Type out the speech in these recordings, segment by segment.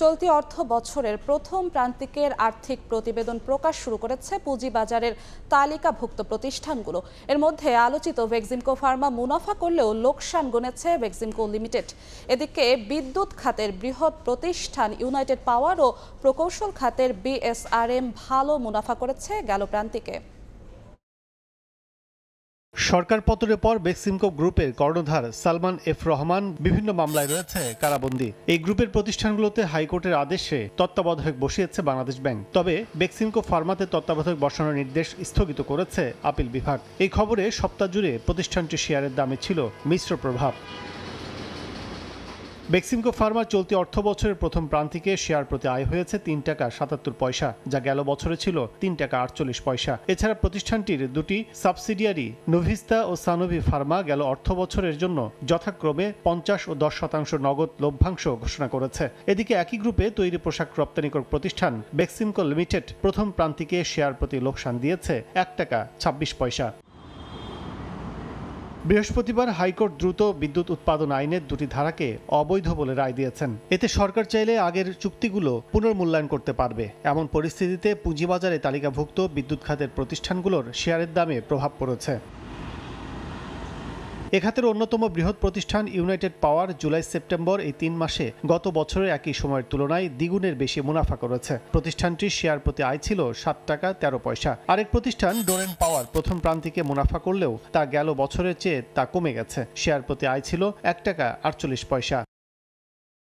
চলতি অর্থ বছরের প্রথম প্রান্তিকের আর্থিক প্রতিবেদন প্রকাশ শুরু করেছে পুঁজিবাজারের তালিকাভুক্ত প্রতিষ্ঠানগুলো। এর মধ্যে আলোচিত বেক্সিমকো ফার্মা মুনাফা করলেও লোকসান গুনেছে বেক্সিমকো লিমিটেড। এদিকে বিদ্যুৎ খাতের বৃহৎ প্রতিষ্ঠান ইউনাইটেড পাওয়ার ও প্রকৌশল খাতের বিএসআরএম ভালো মুনাফা করেছে গেল প্রান্তিকে। সরকার পতনের পর বেক্সিমকো গ্রুপের কর্ণধার সালমান এফ রহমান বিভিন্ন মামলায় রয়েছে কারাবন্দী। এই গ্রুপের প্রতিষ্ঠানগুলোতে হাইকোর্টের আদেশে তত্ত্বাবধায়ক বসিয়েছে বাংলাদেশ ব্যাংক। তবে বেক্সিমকো ফার্মাতে তত্ত্বাবধায়ক বসানোর নির্দেশ স্থগিত করেছে আপিল বিভাগ। এই খবরে সপ্তাহ জুড়ে প্রতিষ্ঠানটির শেয়ারের দামে ছিল মিশ্র প্রভাব। বেক্সিমকো ফার্মা চলতি অর্থ বছরের প্রথম প্রান্তিকে শেয়ার প্রতি আয় হয়েছে ৩ টাকা ৭৭ পয়সা, যা গেল বছরে ছিল ৩ টাকা ৪৮ পয়সা। এছাড়া প্রতিষ্ঠানটির দুটি সাবসিডিয়ারি নোভিস্তা ও সানোভি ফার্মা গেল অর্থ বছরের জন্য যথাক্রমে ৫০ ও ১০% নগদ লভ্যাংশ ঘোষণা করেছে। এদিকে একই গ্রুপে তৈরি পোশাক রপ্তানিকারক প্রতিষ্ঠান বেক্সিমকো লিমিটেড প্রথম প্রান্তিকে শেয়ার প্রতি লোকসান দিয়েছে ১ টাকা ২৬ পয়সা। বৃহস্পতিবার হাইকোর্ট দ্রুত বিদ্যুৎ উৎপাদন আইনের দুটি ধারাকে অবৈধ বলে রায় দিয়েছেন। এতে সরকার চাইলে আগের চুক্তিগুলো পুনর্মূল্যায়ন করতে পারবে। এমন পরিস্থিতিতে পুঁজিবাজারে তালিকাভুক্ত বিদ্যুৎ খাতের প্রতিষ্ঠানগুলোর শেয়ারের দামে প্রভাব পড়েছে। এ খাতের অন্যতম বৃহৎ প্রতিষ্ঠান ইউনাইটেড পাওয়ার জুলাই সেপ্টেম্বর এই ৩ মাসে গত বছরের একই সময়ের তুলনায় দ্বিগুণের বেশি মুনাফা করেছে। প্রতিষ্ঠানটির শেয়ার প্রতি আয় ছিল ৭ টাকা ১৩ পয়সা। আরেক প্রতিষ্ঠান ডোরেন পাওয়ার প্রথম প্রান্তিকে মুনাফা করলেও তা গেল বছরের চেয়ে তা কমে গেছে। শেয়ার প্রতি আয় ছিল ১ টাকা ৪৮ পয়সা।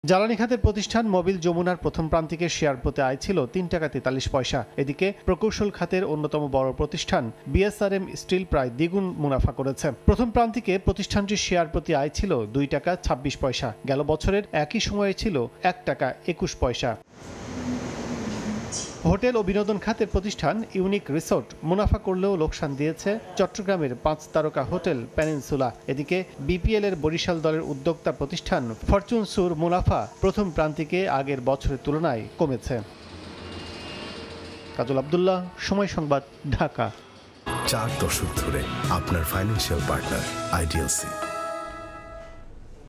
জ্বালানি খাতের প্রতিষ্ঠান মোবিল যমুনার প্রথম প্রান্তিকে শেয়ার প্রতি আয় ছিল ৩ টাকা ৪৩ পয়সা। এদিকে প্রকৌশল খাতের অন্যতম বড় প্রতিষ্ঠান বিএসআরএম স্টিল প্রায় দ্বিগুণ মুনাফা করেছে। প্রথম প্রান্তিকে প্রতিষ্ঠানটির শেয়ার প্রতি আয় ছিল ২ টাকা ২৬ পয়সা, গেল বছরের একই সময়ে ছিল ১ টাকা ২১ পয়সা। হোটেল ও বিনোদন খাতের প্রতিষ্ঠান ইউনিক রিসোর্ট মুনাফা করলেও লোকসান দিয়েছে চট্টগ্রামের ৫ তারকা হোটেল পেনিনসুলা। এদিকে বিপিএল এর বরিশাল দলের উদ্যোক্তা প্রতিষ্ঠান ফরচুন সুর মুনাফা প্রথম প্রান্তিকে আগের বছরের তুলনায় কমেছে। কাজল আব্দুল্লাহ, সময় সংবাদ, ঢাকা। 4 দশক ধরে আপনার ফাইন্যান্সিয়াল পার্টনার আইডিএলসি।